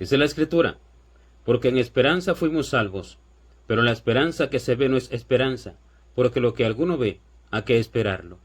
Dice la Escritura, porque en esperanza fuimos salvos, pero la esperanza que se ve no es esperanza, porque lo que alguno ve, hay que esperarlo.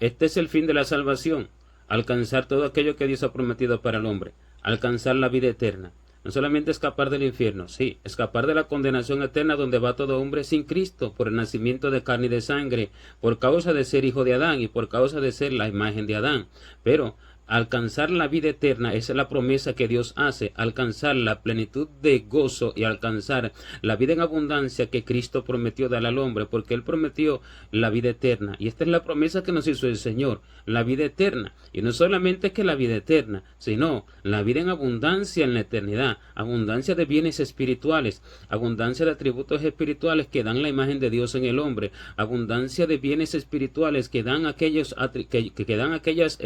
Este es el fin de la salvación, alcanzar todo aquello que Dios ha prometido para el hombre, alcanzar la vida eterna. No solamente escapar del infierno, sí, escapar de la condenación eterna donde va todo hombre sin Cristo, por el nacimiento de carne y de sangre, por causa de ser hijo de Adán y por causa de ser la imagen de Adán. Pero alcanzar la vida eterna, esa es la promesa que Dios hace, alcanzar la plenitud de gozo y alcanzar la vida en abundancia que Cristo prometió dar al hombre, porque Él prometió la vida eterna. Y esta es la promesa que nos hizo el Señor, la vida eterna. Y no solamente que la vida eterna, sino la vida en abundancia en la eternidad, abundancia de bienes espirituales, abundancia de atributos espirituales que dan la imagen de Dios en el hombre, abundancia de bienes espirituales que dan aquellos que dan aquellas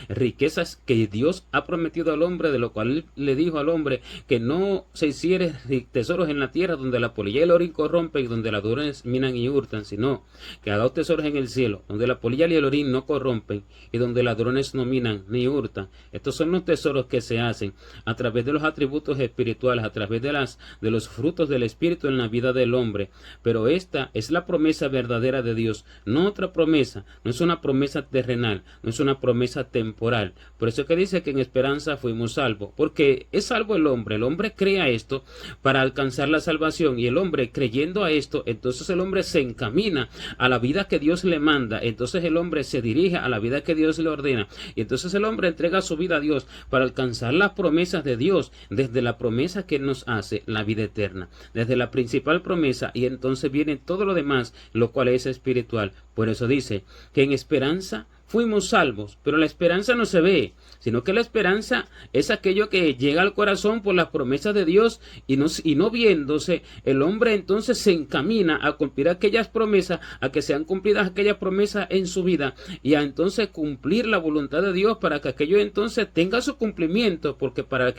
riquezas que Dios ha prometido al hombre, de lo cual Él le dijo al hombre que no se hiciere tesoros en la tierra donde la polilla y el orín corrompen y donde ladrones minan y hurtan, sino que haga tesoros en el cielo, donde la polilla y el orín no corrompen y donde ladrones no minan ni hurtan. Estos son los tesoros que se hacen a través de los atributos espirituales, a través de los frutos del Espíritu en la vida del hombre. Pero esta es la promesa verdadera de Dios, no otra promesa, no es una promesa terrenal, no es una promesa temporal. Por eso que dice que en esperanza fuimos salvos, porque es salvo el hombre crea esto para alcanzar la salvación, y el hombre creyendo a esto, entonces el hombre se encamina a la vida que Dios le manda, entonces el hombre se dirige a la vida que Dios le ordena, y entonces el hombre entrega su vida a Dios para alcanzar las promesas de Dios, desde la promesa que nos hace la vida eterna, desde la principal promesa, y entonces viene todo lo demás, lo cual es espiritual. Por eso dice que en esperanza fuimos salvos, pero la esperanza no se ve, sino que la esperanza es aquello que llega al corazón por las promesas de Dios, y no viéndose, el hombre entonces se encamina a cumplir aquellas promesas, a que sean cumplidas aquellas promesas en su vida, y a entonces cumplir la voluntad de Dios para que aquello entonces tenga su cumplimiento, porque para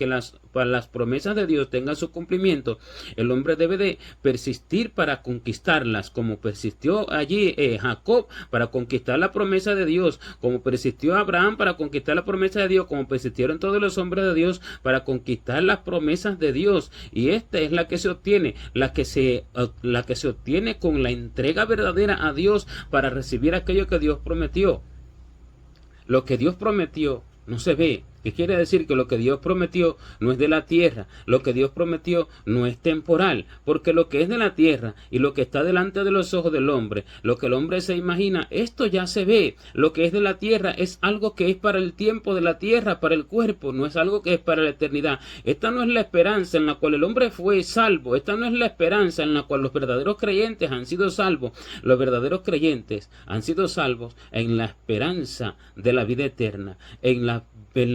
las promesas de Dios tengan su cumplimiento, el hombre debe de persistir para conquistarlas, como persistió allí Jacob para conquistar la promesa de Dios, como persistió Abraham para conquistar la promesa de Dios, como persistieron todos los hombres de Dios para conquistar las promesas de Dios. Y esta es la que se obtiene, la que se obtiene con la entrega verdadera a Dios para recibir aquello que Dios prometió. Lo que Dios prometió no se ve. ¿Qué quiere decir? Que lo que Dios prometió no es de la tierra, lo que Dios prometió no es temporal, porque lo que es de la tierra y lo que está delante de los ojos del hombre, lo que el hombre se imagina, esto ya se ve. Lo que es de la tierra es algo que es para el tiempo de la tierra, para el cuerpo, no es algo que es para la eternidad. Esta no es la esperanza en la cual el hombre fue salvo, esta no es la esperanza en la cual los verdaderos creyentes han sido salvos. Los verdaderos creyentes han sido salvos en la esperanza de la vida eterna, en la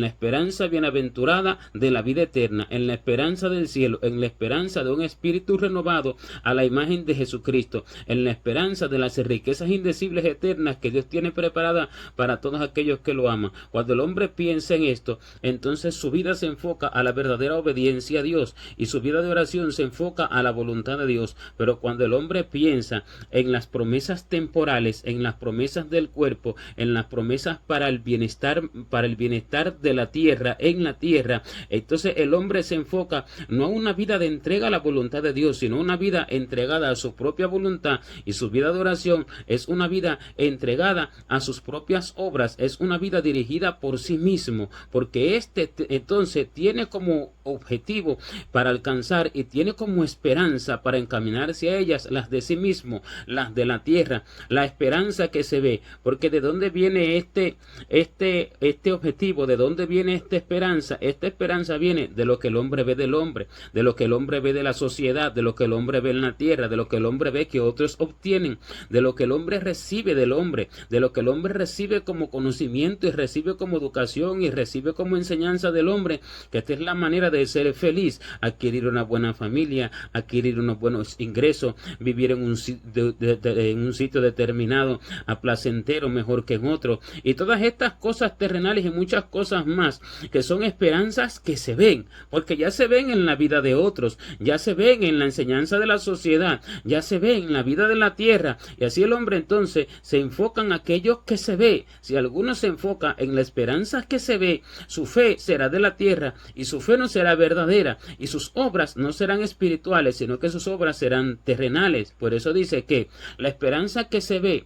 esperanza bienaventurada de la vida eterna, en la esperanza del cielo, en la esperanza de un espíritu renovado a la imagen de Jesucristo, en la esperanza de las riquezas indecibles eternas que Dios tiene preparadas para todos aquellos que lo aman. Cuando el hombre piensa en esto, entonces su vida se enfoca a la verdadera obediencia a Dios, y su vida de oración se enfoca a la voluntad de Dios. Pero cuando el hombre piensa en las promesas temporales, en las promesas del cuerpo, en las promesas para el bienestar de la tierra, en la tierra, entonces el hombre se enfoca no a una vida de entrega a la voluntad de Dios, sino una vida entregada a su propia voluntad, y su vida de oración es una vida entregada a sus propias obras, es una vida dirigida por sí mismo, porque entonces tiene como objetivo para alcanzar y tiene como esperanza para encaminarse a ellas, las de sí mismo, las de la tierra, la esperanza que se ve. Porque ¿de dónde viene este objetivo? ¿De dónde viene esta esperanza? Esta esperanza viene de lo que el hombre ve del hombre, de lo que el hombre ve de la sociedad, de lo que el hombre ve en la tierra, de lo que el hombre ve que otros obtienen, de lo que el hombre recibe del hombre, de lo que el hombre recibe como conocimiento y recibe como educación y recibe como enseñanza del hombre, que esta es la manera de ser feliz: adquirir una buena familia, adquirir unos buenos ingresos, vivir en un sitio determinado, placentero, mejor que en otro, y todas estas cosas terrenales y muchas cosas cosas más, que son esperanzas que se ven, porque ya se ven en la vida de otros, ya se ven en la enseñanza de la sociedad, ya se ven en la vida de la tierra, y así el hombre entonces se enfoca en aquello que se ve. Si alguno se enfoca en la esperanza que se ve, su fe será de la tierra, y su fe no será verdadera, y sus obras no serán espirituales, sino que sus obras serán terrenales. Por eso dice que la esperanza que se ve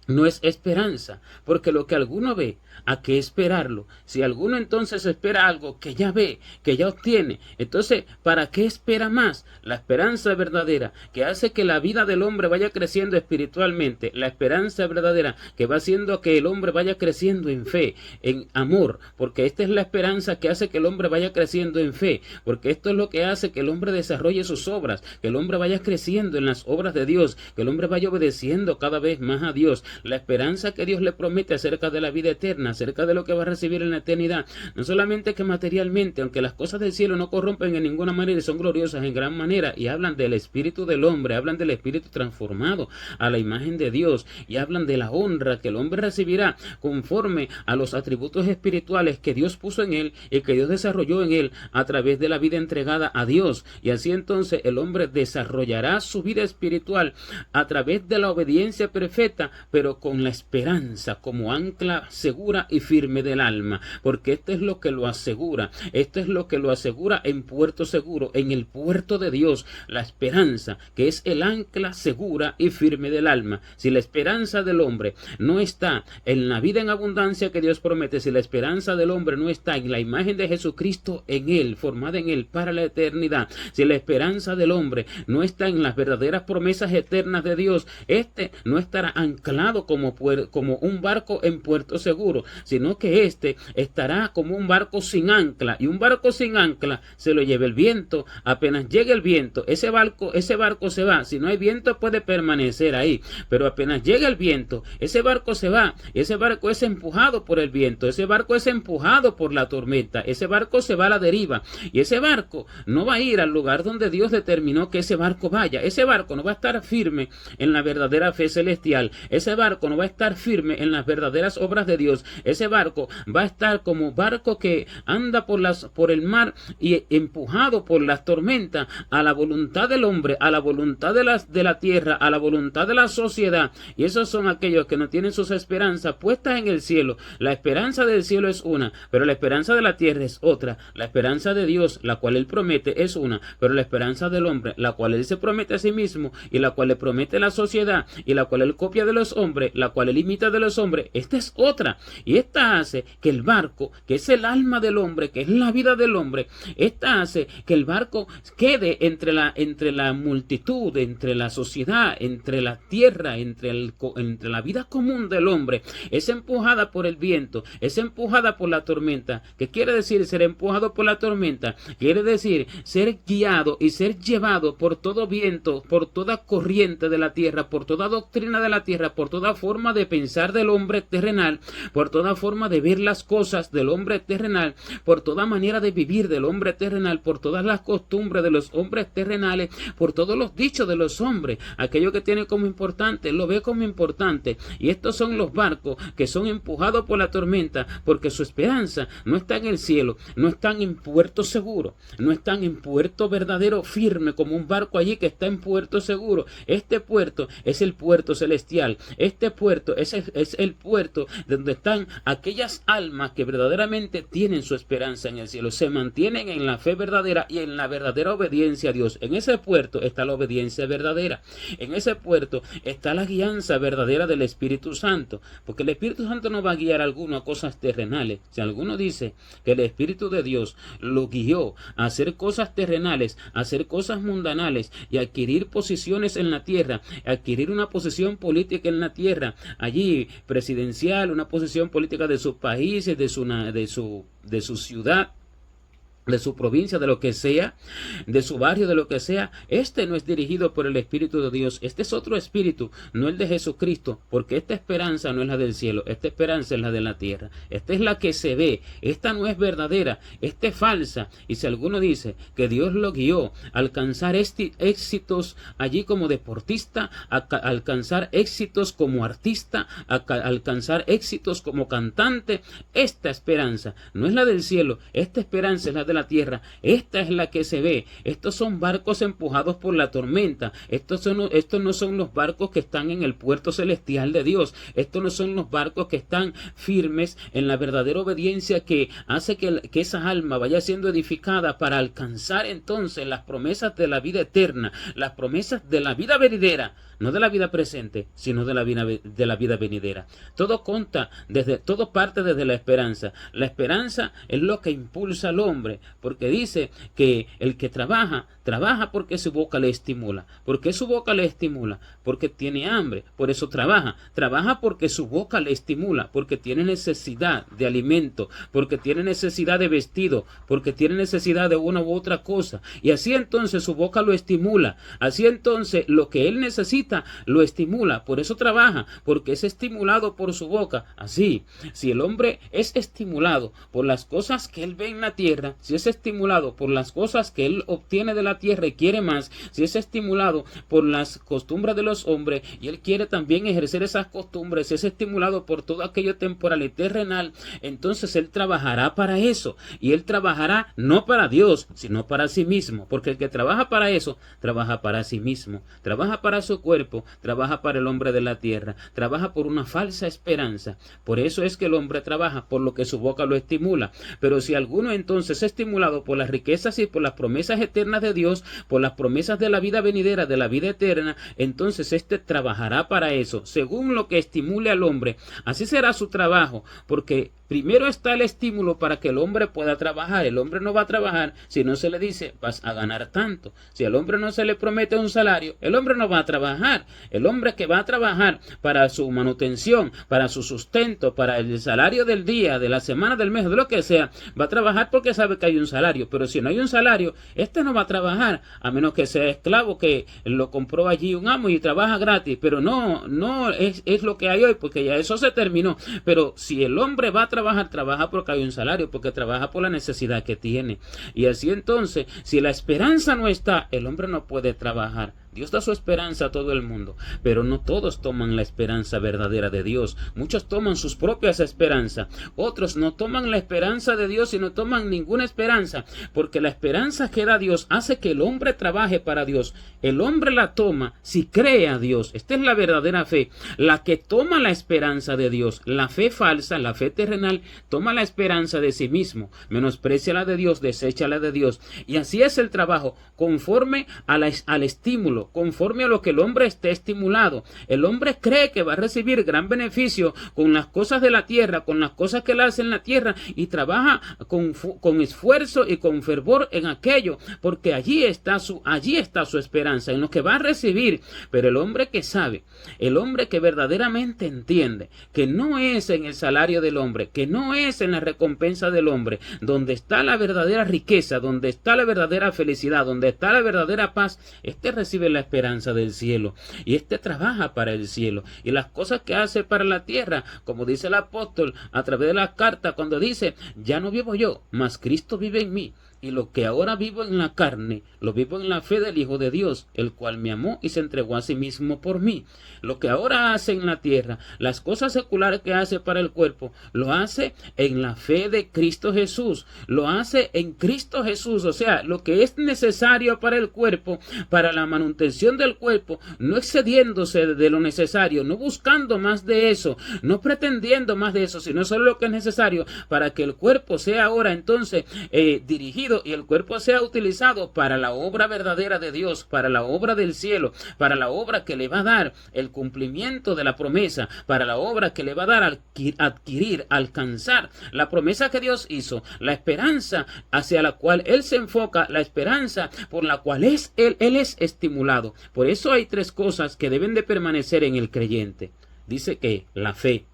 no es esperanza, porque lo que alguno ve, ¿a qué esperarlo? Si alguno entonces espera algo que ya ve, que ya obtiene, entonces, ¿para qué espera más? La esperanza verdadera, que hace que la vida del hombre vaya creciendo espiritualmente, la esperanza verdadera, que va haciendo que el hombre vaya creciendo en fe, en amor, porque esta es la esperanza que hace que el hombre vaya creciendo en fe, porque esto es lo que hace que el hombre desarrolle sus obras, que el hombre vaya creciendo en las obras de Dios, que el hombre vaya obedeciendo cada vez más a Dios. La esperanza que Dios le promete acerca de la vida eterna, acerca de lo que va a recibir en la eternidad, no solamente que materialmente, aunque las cosas del cielo no corrompen en ninguna manera y son gloriosas en gran manera, y hablan del espíritu del hombre, hablan del espíritu transformado a la imagen de Dios, y hablan de la honra que el hombre recibirá conforme a los atributos espirituales que Dios puso en él y que Dios desarrolló en él a través de la vida entregada a Dios, y así entonces el hombre desarrollará su vida espiritual a través de la obediencia perfecta, pero con la esperanza como ancla segura y firme del alma, porque esto es lo que lo asegura, esto es lo que lo asegura en puerto seguro, en el puerto de Dios, la esperanza, que es el ancla segura y firme del alma. Si la esperanza del hombre no está en la vida en abundancia que Dios promete, si la esperanza del hombre no está en la imagen de Jesucristo en él, formada en él para la eternidad, si la esperanza del hombre no está en las verdaderas promesas eternas de Dios, este no estará anclado como un barco en puerto seguro, sino que este estará como un barco sin ancla, y un barco sin ancla se lo lleva el viento. Apenas llegue el viento, ese barco se va. Si no hay viento puede permanecer ahí, pero apenas llega el viento, ese barco se va, ese barco es empujado por el viento, ese barco es empujado por la tormenta, ese barco se va a la deriva, y ese barco no va a ir al lugar donde Dios determinó que ese barco vaya. Ese barco no va a estar firme en la verdadera fe celestial, ese barco no va a estar firme en las verdaderas obras de Dios. Ese barco va a estar como barco que anda por el mar y empujado por las tormentas a la voluntad del hombre, a la voluntad de la tierra, a la voluntad de la sociedad. Y esos son aquellos que no tienen sus esperanzas puestas en el cielo. La esperanza del cielo es una, pero la esperanza de la tierra es otra. La esperanza de Dios, la cual Él promete, es una, pero la esperanza del hombre, la cual Él se promete a sí mismo y la cual le promete la sociedad y la cual Él copia de los hombres, la cual Él imita de los hombres, esta es otra, y esta hace que el barco, que es el alma del hombre, que es la vida del hombre, esta hace que el barco quede entre la multitud, entre la sociedad, entre la tierra, entre la vida común del hombre. Es empujada por el viento, es empujada por la tormenta. ¿Qué quiere decir ser empujado por la tormenta? Quiere decir ser guiado y ser llevado por todo viento, por toda corriente de la tierra, por toda doctrina de la tierra, por toda forma de pensar del hombre terrenal, por toda forma de ver las cosas del hombre terrenal, por toda manera de vivir del hombre terrenal, por todas las costumbres de los hombres terrenales, por todos los dichos de los hombres. Aquello que tiene como importante, lo ve como importante. Y estos son los barcos que son empujados por la tormenta, porque su esperanza no está en el cielo, no están en puerto seguro, no están en puerto verdadero firme, como un barco allí que está en puerto seguro. Este puerto es el puerto celestial. Este puerto es el puerto donde están aquellas almas que verdaderamente tienen su esperanza en el cielo, se mantienen en la fe verdadera y en la verdadera obediencia a Dios. En ese puerto está la obediencia verdadera, en ese puerto está la guianza verdadera del Espíritu Santo, porque el Espíritu Santo no va a guiar a alguno a cosas terrenales. Si alguno dice que el Espíritu de Dios lo guió a hacer cosas terrenales, a hacer cosas mundanales y a adquirir posiciones en la tierra, a adquirir una posición política en la tierra, allí presidencial, una posición política de sus países, de su ciudad, de su provincia, de lo que sea, de su barrio, de lo que sea, este no es dirigido por el Espíritu de Dios, este es otro espíritu, no el de Jesucristo, porque esta esperanza no es la del cielo, esta esperanza es la de la tierra, esta es la que se ve, esta no es verdadera, esta es falsa, y si alguno dice que Dios lo guió a alcanzar éxitos allí como deportista, a alcanzar éxitos como artista, a alcanzar éxitos como cantante, esta esperanza no es la del cielo, esta esperanza es la de la tierra, esta es la que se ve. Estos son barcos empujados por la tormenta, estos no son los barcos que están en el puerto celestial de Dios, estos no son los barcos que están firmes en la verdadera obediencia que hace que esa alma vaya siendo edificada para alcanzar entonces las promesas de la vida eterna, las promesas de la vida venidera, no de la vida presente, sino de la vida venidera. Todo todo parte desde la esperanza. La esperanza es lo que impulsa al hombre, porque dice que el que trabaja porque su boca le estimula. ¿Por qué su boca le estimula? Porque tiene hambre, por eso trabaja porque su boca le estimula, porque tiene necesidad de alimento, porque tiene necesidad de vestido, porque tiene necesidad de una u otra cosa, y así entonces su boca lo estimula, así entonces lo que él necesita lo estimula, por eso trabaja, porque es estimulado por su boca. Así, si el hombre es estimulado por las cosas que él ve en la tierra, si es estimulado por las cosas que él obtiene de la tierra y quiere más, si es estimulado por las costumbres de los hombres y él quiere también ejercer esas costumbres, si es estimulado por todo aquello temporal y terrenal, entonces él trabajará para eso, y él trabajará no para Dios, sino para sí mismo, porque el que trabaja para eso, trabaja para sí mismo, trabaja para su cuerpo, trabaja para el hombre de la tierra, trabaja por una falsa esperanza. Por eso es que el hombre trabaja por lo que su boca lo estimula. Pero si alguno entonces es estimulado por las riquezas y por las promesas eternas de Dios, por las promesas de la vida venidera, de la vida eterna, entonces éste trabajará para eso, según lo que estimule al hombre. Así será su trabajo, porque primero está el estímulo para que el hombre pueda trabajar. El hombre no va a trabajar si no se le dice vas a ganar tanto. Si al hombre no se le promete un salario, el hombre no va a trabajar. El hombre que va a trabajar para su manutención, para su sustento, para el salario del día, de la semana, del mes, de lo que sea, va a trabajar porque sabe que hay un salario. Pero si no hay un salario, este no va a trabajar, a menos que sea esclavo, que lo compró allí un amo y trabaja gratis. Pero no es lo que hay hoy, porque ya eso se terminó. Pero si el hombre va a trabaja porque hay un salario, porque trabaja por la necesidad que tiene. Y así entonces, si la esperanza no está, el hombre no puede trabajar. Dios da su esperanza a todo el mundo, pero no todos toman la esperanza verdadera de Dios. Muchos toman sus propias esperanzas, otros no toman la esperanza de Dios y no toman ninguna esperanza, porque la esperanza que da Dios hace que el hombre trabaje para Dios. El hombre la toma si cree a Dios. Esta es la verdadera fe, la que toma la esperanza de Dios. La fe falsa, la fe terrenal, toma la esperanza de sí mismo, menosprecia la de Dios, desecha la de Dios. Y así es el trabajo, conforme al estímulo, conforme a lo que el hombre esté estimulado. El hombre cree que va a recibir gran beneficio con las cosas de la tierra, con las cosas que él hace en la tierra, y trabaja con esfuerzo y con fervor en aquello, porque allí está su esperanza, en lo que va a recibir. Pero el hombre que sabe, el hombre que verdaderamente entiende que no es en el salario del hombre, que no es en la recompensa del hombre donde está la verdadera riqueza, donde está la verdadera felicidad, donde está la verdadera paz, este recibe la esperanza del cielo, y este trabaja para el cielo, y las cosas que hace para la tierra, como dice el apóstol a través de la carta, cuando dice, ya no vivo yo, mas Cristo vive en mí, y lo que ahora vivo en la carne, lo vivo en la fe del Hijo de Dios, el cual me amó y se entregó a sí mismo por mí. Lo que ahora hace en la tierra, las cosas seculares que hace para el cuerpo, lo hace en la fe de Cristo Jesús, lo hace en Cristo Jesús. O sea, lo que es necesario para el cuerpo, para la manutención del cuerpo, no excediéndose de lo necesario, no buscando más de eso, no pretendiendo más de eso, sino solo lo que es necesario para que el cuerpo sea ahora entonces dirigido, y el cuerpo sea utilizado para la obra verdadera de Dios, para la obra del cielo, para la obra que le va a dar el cumplimiento de la promesa, para la obra que le va a dar adquirir, alcanzar la promesa que Dios hizo, la esperanza hacia la cual Él se enfoca, la esperanza por la cual Él es estimulado. Por eso hay tres cosas que deben de permanecer en el creyente. Dice que la fe,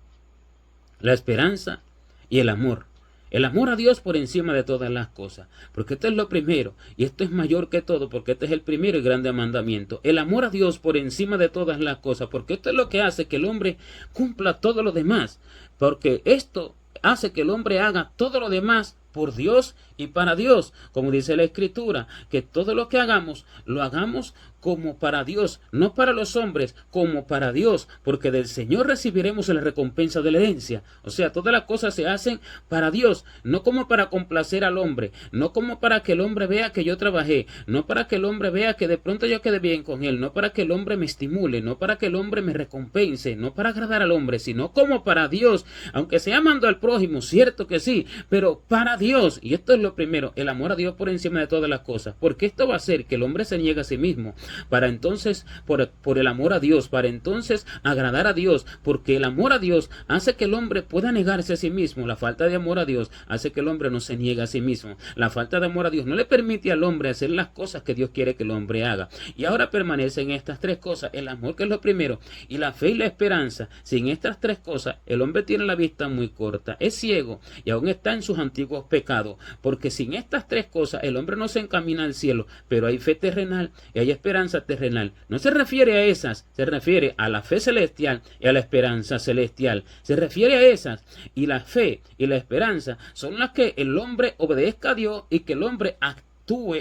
la esperanza y el amor. El amor a Dios por encima de todas las cosas. Porque esto es lo primero. Y esto es mayor que todo. Porque este es el primero y grande mandamiento. El amor a Dios por encima de todas las cosas. Porque esto es lo que hace que el hombre cumpla todo lo demás. Porque esto hace que el hombre haga todo lo demás por Dios y para Dios, como dice la Escritura, que todo lo que hagamos, lo hagamos como para Dios, no para los hombres, como para Dios, porque del Señor recibiremos la recompensa de la herencia. O sea, todas las cosas se hacen para Dios, no como para complacer al hombre, no como para que el hombre vea que yo trabajé, no para que el hombre vea que de pronto yo quede bien con él, no para que el hombre me estimule, no para que el hombre me recompense, no para agradar al hombre, sino como para Dios, aunque sea amando al prójimo, cierto que sí, pero para Dios. Y esto es lo primero, el amor a Dios por encima de todas las cosas, porque esto va a hacer que el hombre se niegue a sí mismo, para entonces, por el amor a Dios, para entonces agradar a Dios, porque el amor a Dios hace que el hombre pueda negarse a sí mismo. La falta de amor a Dios hace que el hombre no se niegue a sí mismo. La falta de amor a Dios no le permite al hombre hacer las cosas que Dios quiere que el hombre haga. Y ahora permanecen estas tres cosas, el amor, que es lo primero, y la fe y la esperanza. Sin estas tres cosas, el hombre tiene la vista muy corta, es ciego y aún está en sus antiguos pecados, porque sin estas tres cosas el hombre no se encamina al cielo. Pero hay fe terrenal y hay esperanza terrenal. No se refiere a esas, se refiere a la fe celestial y a la esperanza celestial. Se refiere a esas, y la fe y la esperanza son las que el hombre obedezca a Dios y que el hombre actúe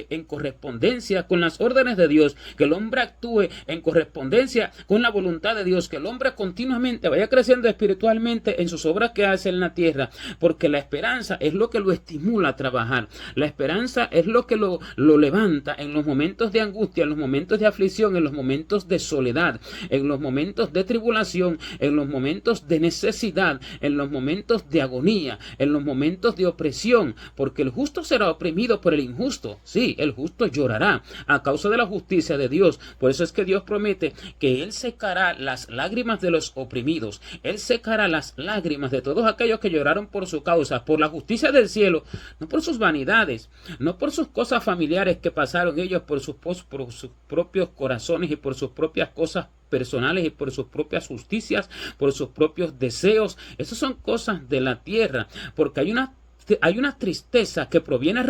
en correspondencia con las órdenes de Dios, que el hombre actúe en correspondencia con la voluntad de Dios, que el hombre continuamente vaya creciendo espiritualmente en sus obras que hace en la tierra, porque la esperanza es lo que lo estimula a trabajar. La esperanza es lo que lo levanta en los momentos de angustia, en los momentos de aflicción, en los momentos de soledad, en los momentos de tribulación, en los momentos de necesidad, en los momentos de agonía, en los momentos de opresión, porque el justo será oprimido por el injusto. Sí, el justo llorará a causa de la justicia de Dios. Por eso es que Dios promete que Él secará las lágrimas de los oprimidos. Él secará las lágrimas de todos aquellos que lloraron por su causa, por la justicia del cielo, no por sus vanidades, no por sus cosas familiares que pasaron ellos por sus propios corazones y por sus propias cosas personales y por sus propias justicias, por sus propios deseos. Esas son cosas de la tierra, porque hay una tristeza que proviene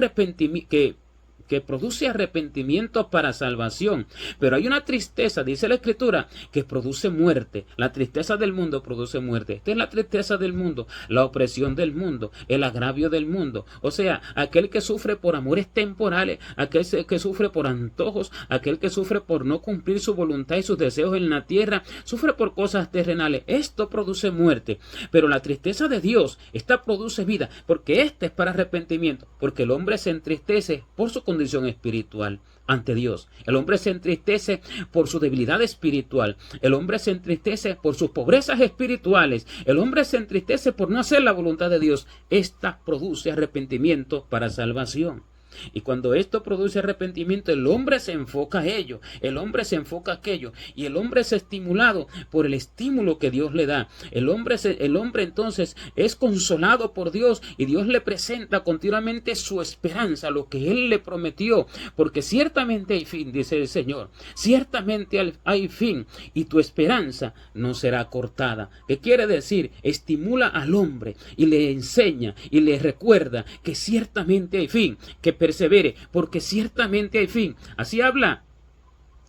que produce arrepentimiento para salvación, pero hay una tristeza, dice la Escritura, que produce muerte. La tristeza del mundo produce muerte. Esta es la tristeza del mundo, la opresión del mundo, el agravio del mundo. O sea, aquel que sufre por amores temporales, aquel que sufre por antojos, aquel que sufre por no cumplir su voluntad y sus deseos en la tierra, sufre por cosas terrenales. Esto produce muerte, pero la tristeza de Dios, esta produce vida, porque esta es para arrepentimiento, porque el hombre se entristece por su condición espiritual ante Dios. El hombre se entristece por su debilidad espiritual. El hombre se entristece por sus pobrezas espirituales. El hombre se entristece por no hacer la voluntad de Dios. Esta produce arrepentimiento para salvación. Y cuando esto produce arrepentimiento, el hombre se enfoca a ello, el hombre se enfoca a aquello, y el hombre es estimulado por el estímulo que Dios le da. El hombre entonces es consolado por Dios, y Dios le presenta continuamente su esperanza, lo que Él le prometió, porque ciertamente hay fin, dice el Señor, ciertamente hay fin, y tu esperanza no será cortada. ¿Qué quiere decir? Estimula al hombre y le enseña y le recuerda que ciertamente hay fin, que persevere, porque ciertamente hay fin. Así habla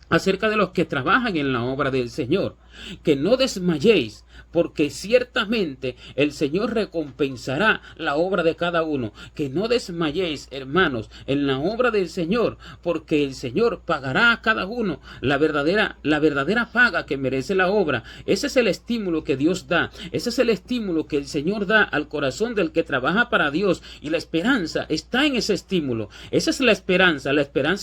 acerca de los que trabajan en la obra del Señor, que no desmayéis, porque ciertamente el Señor recompensará la obra de cada uno. Que no desmayéis, hermanos, en la obra del Señor, porque el Señor pagará a cada uno la verdadera paga que merece la obra. Ese es el estímulo que Dios da, ese es el estímulo que el Señor da al corazón del que trabaja para Dios, y la esperanza está en ese estímulo. Esa es la esperanza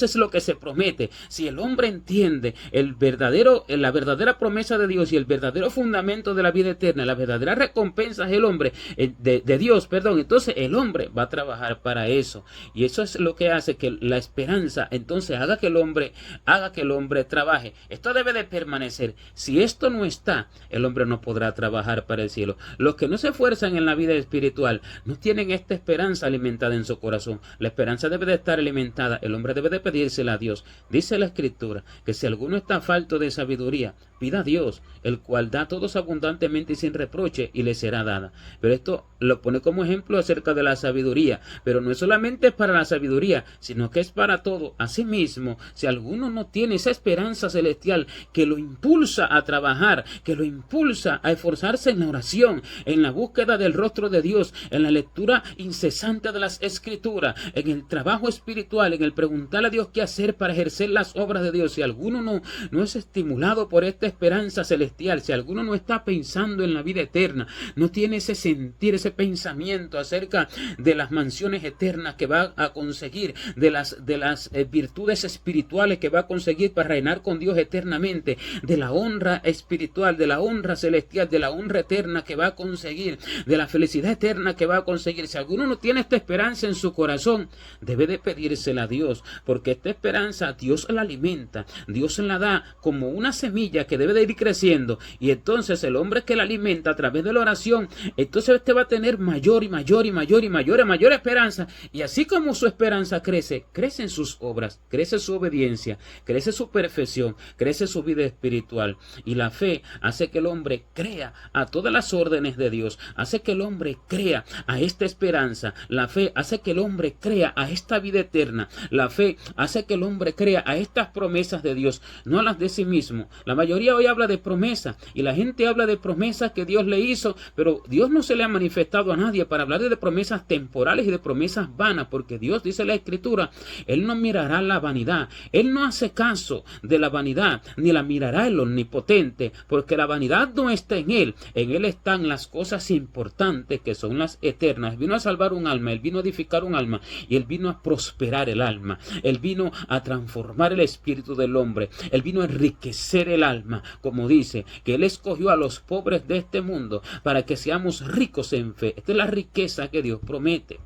es lo que se promete. Si el hombre entiende la verdadera promesa de Dios y el verdadero fundamento de la vida eterna, la verdadera recompensa es el hombre, de Dios, entonces el hombre va a trabajar para eso, y eso es lo que hace que la esperanza entonces haga que el hombre trabaje. Esto debe de permanecer. Si esto no está, el hombre no podrá trabajar para el cielo. Los que no se esfuerzan en la vida espiritual no tienen esta esperanza alimentada en su corazón. La esperanza debe de estar alimentada, el hombre debe de pedírsela a Dios. Dice la Escritura que si alguno está falto de sabiduría, pida a Dios, el cual da a todos abundantemente y sin reproche, y le será dada. Pero lo pone como ejemplo acerca de la sabiduría, pero no es solamente para la sabiduría, sino que es para todo. Asimismo, si alguno no tiene esa esperanza celestial que lo impulsa a trabajar, que lo impulsa a esforzarse en la oración, en la búsqueda del rostro de Dios, en la lectura incesante de las Escrituras, en el trabajo espiritual, en el preguntarle a Dios qué hacer para ejercer las obras de Dios, si alguno no es estimulado por esta esperanza celestial, si alguno no está pensando en la vida eterna, no tiene ese sentir, ese pensamiento acerca de las mansiones eternas que va a conseguir, de las virtudes espirituales que va a conseguir para reinar con Dios eternamente, de la honra espiritual, de la honra celestial, de la honra eterna que va a conseguir, de la felicidad eterna que va a conseguir. Si alguno no tiene esta esperanza en su corazón, debe de pedírsela a Dios, porque esta esperanza Dios la alimenta, Dios la da como una semilla que debe de ir creciendo, y entonces el hombre que la alimenta a través de la oración, entonces este va a tener mayor y mayor y mayor y mayor y mayor esperanza, y así como su esperanza crece, crecen sus obras, crece su obediencia, crece su perfección, crece su vida espiritual. Y la fe hace que el hombre crea a todas las órdenes de Dios, hace que el hombre crea a esta esperanza, la fe hace que el hombre crea a esta vida eterna, la fe hace que el hombre crea a estas promesas de Dios, no a las de sí mismo. La mayoría hoy habla de promesas, y la gente habla de promesas que Dios le hizo, pero Dios no se le ha manifestado a nadie para hablar de promesas temporales y de promesas vanas, porque Dios, dice la Escritura, Él no mirará la vanidad, Él no hace caso de la vanidad, ni la mirará el Omnipotente, porque la vanidad no está en Él están las cosas importantes que son las eternas. Él vino a salvar un alma, Él vino a edificar un alma, y Él vino a prosperar el alma, Él vino a transformar el espíritu del hombre, Él vino a enriquecer el alma, como dice, que Él escogió a los pobres de este mundo para que seamos ricos en fe. Esta es la riqueza que Dios promete.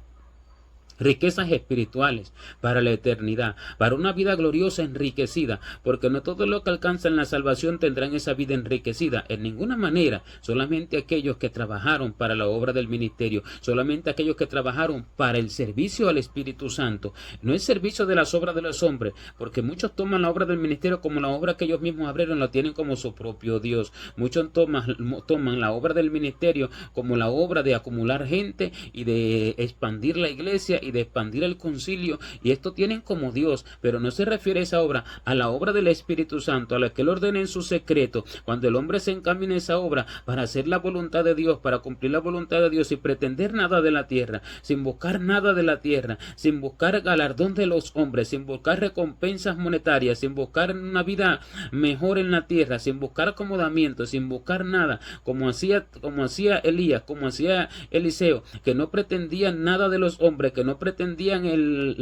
Riquezas espirituales para la eternidad, para una vida gloriosa enriquecida, porque no todos los que alcanzan la salvación tendrán esa vida enriquecida, en ninguna manera, solamente aquellos que trabajaron para la obra del ministerio, solamente aquellos que trabajaron para el servicio al Espíritu Santo, no el servicio de las obras de los hombres, porque muchos toman la obra del ministerio como la obra que ellos mismos abrieron, la tienen como su propio Dios. Muchos toman la obra del ministerio como la obra de acumular gente y de expandir la iglesia y de expandir el concilio, y esto tienen como Dios, pero no se refiere esa obra a la obra del Espíritu Santo, a la que Él ordena en su secreto, cuando el hombre se encamina a esa obra para hacer la voluntad de Dios, para cumplir la voluntad de Dios, sin pretender nada de la tierra, sin buscar nada de la tierra, sin buscar galardón de los hombres, sin buscar recompensas monetarias, sin buscar una vida mejor en la tierra, sin buscar acomodamiento, sin buscar nada, como hacía Elías, como hacía Eliseo, que no pretendían nada de los hombres, que no pretendían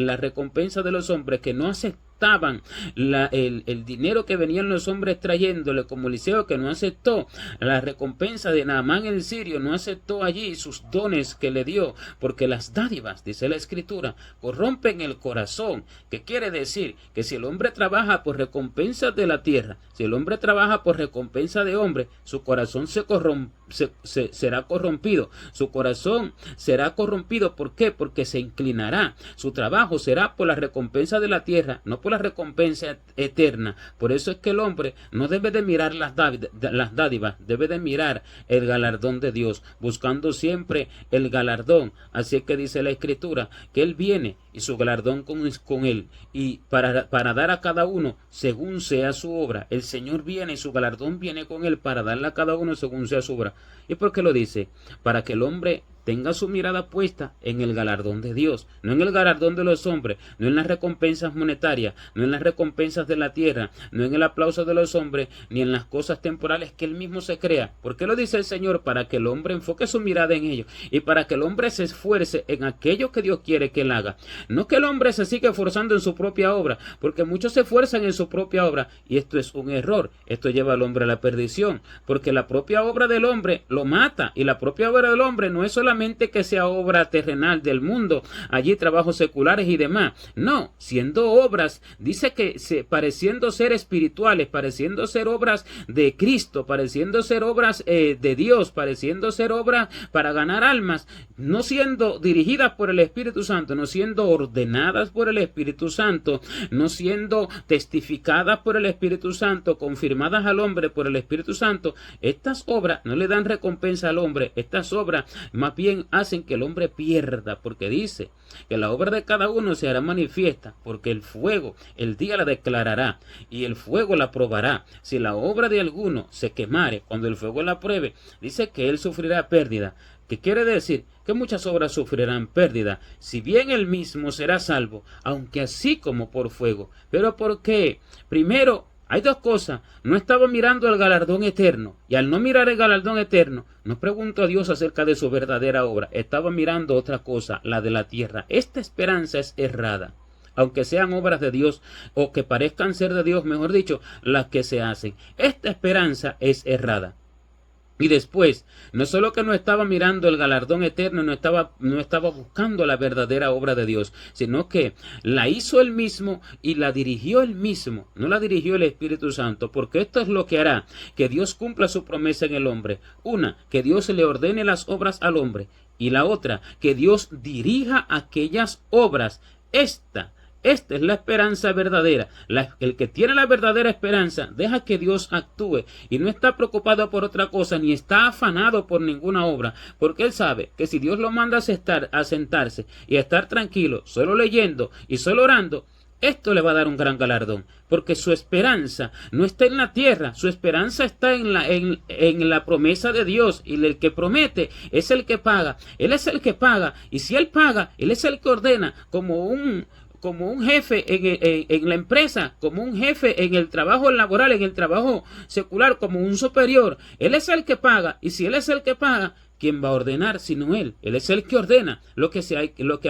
la recompensa de los hombres, que no aceptaban el dinero que venían los hombres trayéndole, como Eliseo, que no aceptó la recompensa de Naamán el sirio, no aceptó allí sus dones que le dio, porque las dádivas, dice la Escritura, corrompen el corazón. ¿Qué quiere decir? Que si el hombre trabaja por recompensas de la tierra, si el hombre trabaja por recompensa de hombre, su corazón será corrompido, su corazón será corrompido. ¿Por qué? Porque se inclinará, su trabajo será por la recompensa de la tierra, no por la recompensa eterna. Por eso es que el hombre no debe de mirar las dádivas, debe de mirar el galardón de Dios, buscando siempre el galardón. Así es que dice la Escritura que Él viene y su galardón con Él, y para dar a cada uno según sea su obra. El Señor viene y su galardón viene con Él para darle a cada uno según sea su obra. ¿Y por qué lo dice? Para que el hombre tenga su mirada puesta en el galardón de Dios, no en el galardón de los hombres, no en las recompensas monetarias, no en las recompensas de la tierra, no en el aplauso de los hombres, ni en las cosas temporales que Él mismo se crea. ¿Por qué lo dice el Señor? Para que el hombre enfoque su mirada en ello, y para que el hombre se esfuerce en aquello que Dios quiere que Él haga. No que el hombre se siga esforzando en su propia obra, porque muchos se esfuerzan en su propia obra, y esto es un error. Esto lleva al hombre a la perdición, porque la propia obra del hombre lo mata, y la propia obra del hombre no es solamente que sea obra terrenal del mundo, allí trabajos seculares y demás. No, siendo obras, dice que pareciendo ser espirituales, pareciendo ser obras de Cristo, pareciendo ser obras de Dios, pareciendo ser obras para ganar almas, no siendo dirigidas por el Espíritu Santo, no siendo ordenadas por el Espíritu Santo, no siendo testificadas por el Espíritu Santo, confirmadas al hombre por el Espíritu Santo. Estas obras no le dan recompensa al hombre, estas obras más bien también hacen que el hombre pierda, porque dice que la obra de cada uno se hará manifiesta, porque el fuego, el día la declarará, y el fuego la probará. Si la obra de alguno se quemare, cuando el fuego la pruebe, dice que él sufrirá pérdida. ¿Qué quiere decir? Que muchas obras sufrirán pérdida, si bien él mismo será salvo, aunque así como por fuego. ¿Pero por qué? Primero, hay dos cosas. No estaba mirando el galardón eterno, y al no mirar el galardón eterno, no preguntó a Dios acerca de su verdadera obra. Estaba mirando otra cosa, la de la tierra. Esta esperanza es errada, aunque sean obras de Dios, o que parezcan ser de Dios, mejor dicho, las que se hacen. Esta esperanza es errada. Y después, no solo que no estaba mirando el galardón eterno, no estaba buscando la verdadera obra de Dios, sino que la hizo él mismo y la dirigió él mismo, no la dirigió el Espíritu Santo, porque esto es lo que hará que Dios cumpla su promesa en el hombre. Una, que Dios le ordene las obras al hombre, y la otra, que Dios dirija aquellas obras. Esta es la esperanza verdadera. El que tiene la verdadera esperanza deja que Dios actúe y no está preocupado por otra cosa ni está afanado por ninguna obra, porque él sabe que si Dios lo manda a sentarse y a estar tranquilo, solo leyendo y solo orando, esto le va a dar un gran galardón, porque su esperanza no está en la tierra, su esperanza está en la promesa de Dios, y el que promete es el que paga. Él es el que paga, y si él paga, él es el que ordena, como un jefe en la empresa, como un jefe en el trabajo laboral, en el trabajo secular, como un superior. Él es el que paga, y si él es el que paga, ¿quién va a ordenar sino él? Él es el que ordena lo que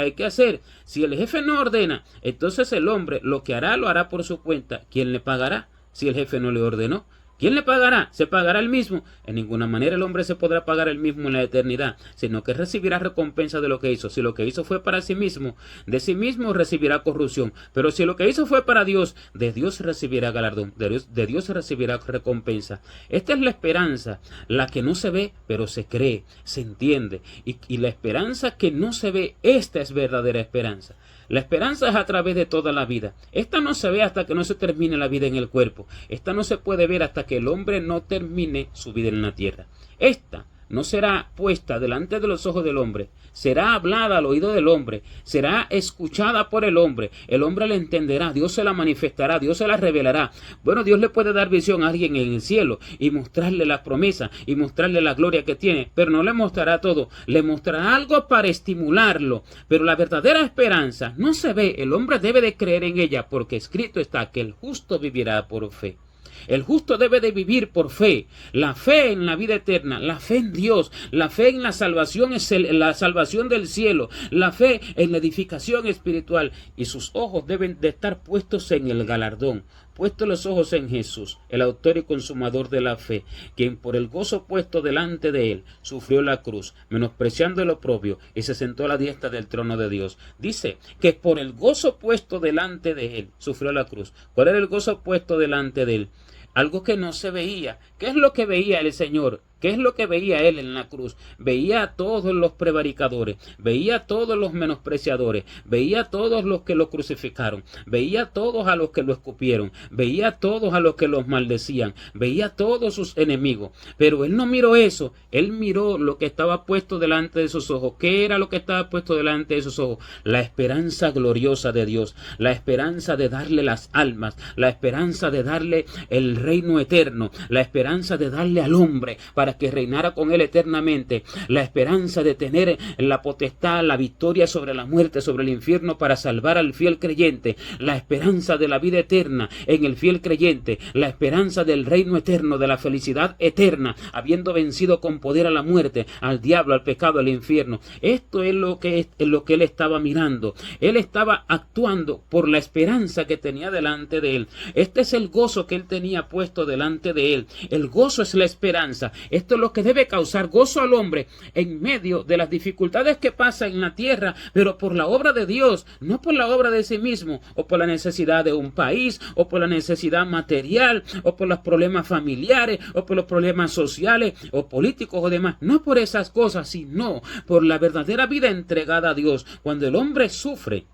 hay que hacer. Si el jefe no ordena, entonces el hombre lo que hará, lo hará por su cuenta. ¿Quién le pagará si el jefe no le ordenó? ¿Quién le pagará? ¿Se pagará el mismo? En ninguna manera el hombre se podrá pagar el mismo en la eternidad, sino que recibirá recompensa de lo que hizo. Si lo que hizo fue para sí mismo, de sí mismo recibirá corrupción. Pero si lo que hizo fue para Dios, de Dios recibirá galardón, de Dios recibirá recompensa. Esta es la esperanza, la que no se ve, pero se cree, se entiende. Y la esperanza que no se ve, esta es verdadera esperanza. La esperanza es a través de toda la vida. Esta no se ve hasta que no se termine la vida en el cuerpo. Esta no se puede ver hasta que el hombre no termine su vida en la tierra. Esta no será puesta delante de los ojos del hombre, será hablada al oído del hombre, será escuchada por el hombre la entenderá, Dios se la manifestará, Dios se la revelará. Bueno, Dios le puede dar visión a alguien en el cielo y mostrarle la promesa y mostrarle la gloria que tiene, pero no le mostrará todo, le mostrará algo para estimularlo. Pero la verdadera esperanza no se ve, el hombre debe de creer en ella, porque escrito está que el justo vivirá por fe. El justo debe de vivir por fe, la fe en la vida eterna, la fe en Dios, la fe en la salvación, la salvación del cielo, la fe en la edificación espiritual, y sus ojos deben de estar puestos en el galardón, puestos los ojos en Jesús, el autor y consumador de la fe, quien por el gozo puesto delante de él sufrió la cruz, menospreciando el oprobio, y se sentó a la diestra del trono de Dios. Dice que por el gozo puesto delante de él sufrió la cruz. ¿Cuál era el gozo puesto delante de él? Algo que no se veía. ¿Qué es lo que veía el Señor? ¿Qué es lo que veía él en la cruz? Veía a todos los prevaricadores, veía a todos los menospreciadores, veía a todos los que lo crucificaron, veía a todos a los que lo escupieron, veía a todos a los que los maldecían, veía a todos sus enemigos. Pero él no miró eso, él miró lo que estaba puesto delante de sus ojos. ¿Qué era lo que estaba puesto delante de sus ojos? La esperanza gloriosa de Dios, la esperanza de darle las almas, la esperanza de darle el reino eterno, la esperanza de darle al hombre para que reinara con él eternamente, la esperanza de tener la potestad, la victoria sobre la muerte, sobre el infierno, para salvar al fiel creyente, la esperanza de la vida eterna en el fiel creyente, la esperanza del reino eterno, de la felicidad eterna, habiendo vencido con poder a la muerte, al diablo, al pecado, al infierno. Esto es lo que él estaba mirando. Él estaba actuando por la esperanza que tenía delante de él. Este es el gozo que él tenía puesto delante de él. El gozo es la esperanza. Esto es lo que debe causar gozo al hombre en medio de las dificultades que pasa en la tierra, pero por la obra de Dios, no por la obra de sí mismo, o por la necesidad de un país, o por la necesidad material, o por los problemas familiares, o por los problemas sociales, o políticos o demás. No por esas cosas, sino por la verdadera vida entregada a Dios. Cuando el hombre sufre,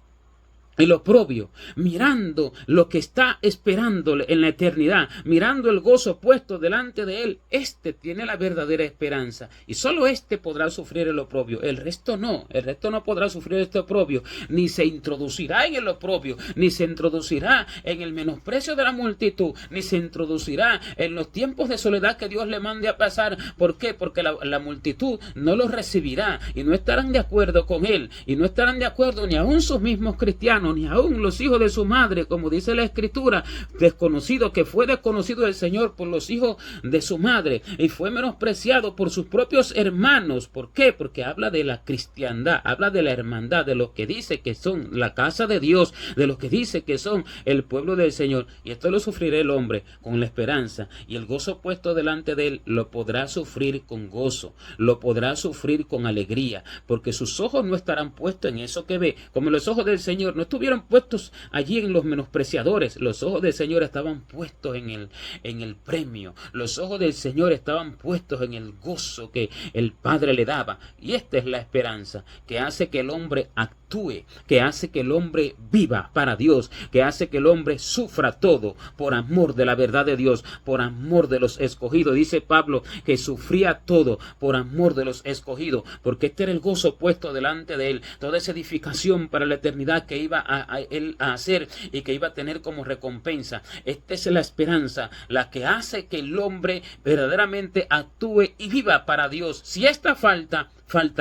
el oprobio, mirando lo que está esperándole en la eternidad, mirando el gozo puesto delante de él, este tiene la verdadera esperanza. Y solo este podrá sufrir el oprobio. El resto no podrá sufrir este oprobio, ni se introducirá en el oprobio, ni se introducirá en el menosprecio de la multitud, ni se introducirá en los tiempos de soledad que Dios le mande a pasar. ¿Por qué? Porque la multitud no lo recibirá y no estarán de acuerdo con él, y no estarán de acuerdo ni aún sus mismos cristianos, ni aún los hijos de su madre, como dice la Escritura, desconocido, que fue desconocido del Señor por los hijos de su madre y fue menospreciado por sus propios hermanos. ¿Por qué? Porque habla de la cristiandad, habla de la hermandad, de los que dice que son la casa de Dios, de los que dice que son el pueblo del Señor. Y esto lo sufrirá el hombre con la esperanza, y el gozo puesto delante de él lo podrá sufrir con gozo, lo podrá sufrir con alegría, porque sus ojos no estarán puestos en eso que ve, como los ojos del Señor no estuvieron puestos allí en los menospreciadores. Los ojos del Señor estaban puestos en el premio. Los ojos del Señor estaban puestos en el gozo que el Padre le daba. Y esta es la esperanza que hace que el hombre actúe, que hace que el hombre viva para Dios, que hace que el hombre sufra todo por amor de la verdad de Dios, por amor de los escogidos. Dice Pablo que sufría todo por amor de los escogidos, porque este era el gozo puesto delante de él, toda esa edificación para la eternidad que iba a él a hacer y que iba a tener como recompensa. Esta es la esperanza, la que hace que el hombre verdaderamente actúe y viva para Dios. Si esta falta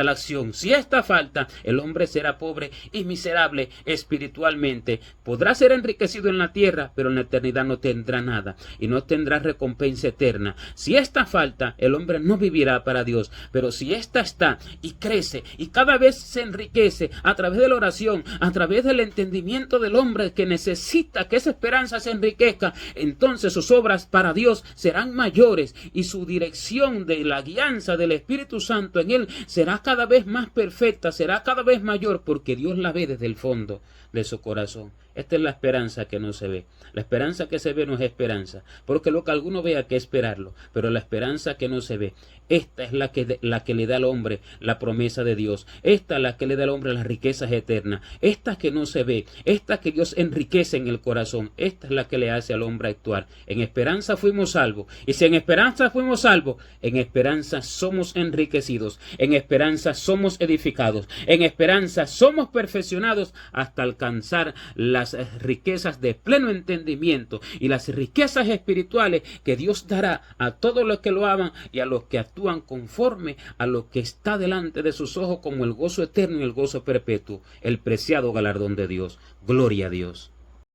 la acción. Si esta falta, el hombre será pobre y miserable espiritualmente. Podrá ser enriquecido en la tierra, pero en la eternidad no tendrá nada y no tendrá recompensa eterna. Si esta falta, el hombre no vivirá para Dios. Pero si esta está y crece y cada vez se enriquece a través de la oración, a través del entendimiento del hombre que necesita que esa esperanza se enriquezca, entonces sus obras para Dios serán mayores y su dirección de la guianza del Espíritu Santo en él será cada vez más perfecta, será cada vez mayor, porque Dios la ve desde el fondo de su corazón. Esta es la esperanza que no se ve. La esperanza que se ve no es esperanza, porque lo que alguno vea que esperarlo, pero la esperanza que no se ve, esta es la que le da al hombre la promesa de Dios. Esta es la que le da al hombre las riquezas eternas. Esta que no se ve, esta que Dios enriquece en el corazón, esta es la que le hace al hombre actuar. En esperanza fuimos salvos, y si en esperanza fuimos salvos, en esperanza somos enriquecidos, en esperanza somos edificados, en esperanza somos perfeccionados hasta alcanzar las riquezas de pleno entendimiento y las riquezas espirituales que Dios dará a todos los que lo aman y a los que actúan conforme a lo que está delante de sus ojos, como el gozo eterno y el gozo perpetuo, el preciado galardón de Dios. Gloria a Dios.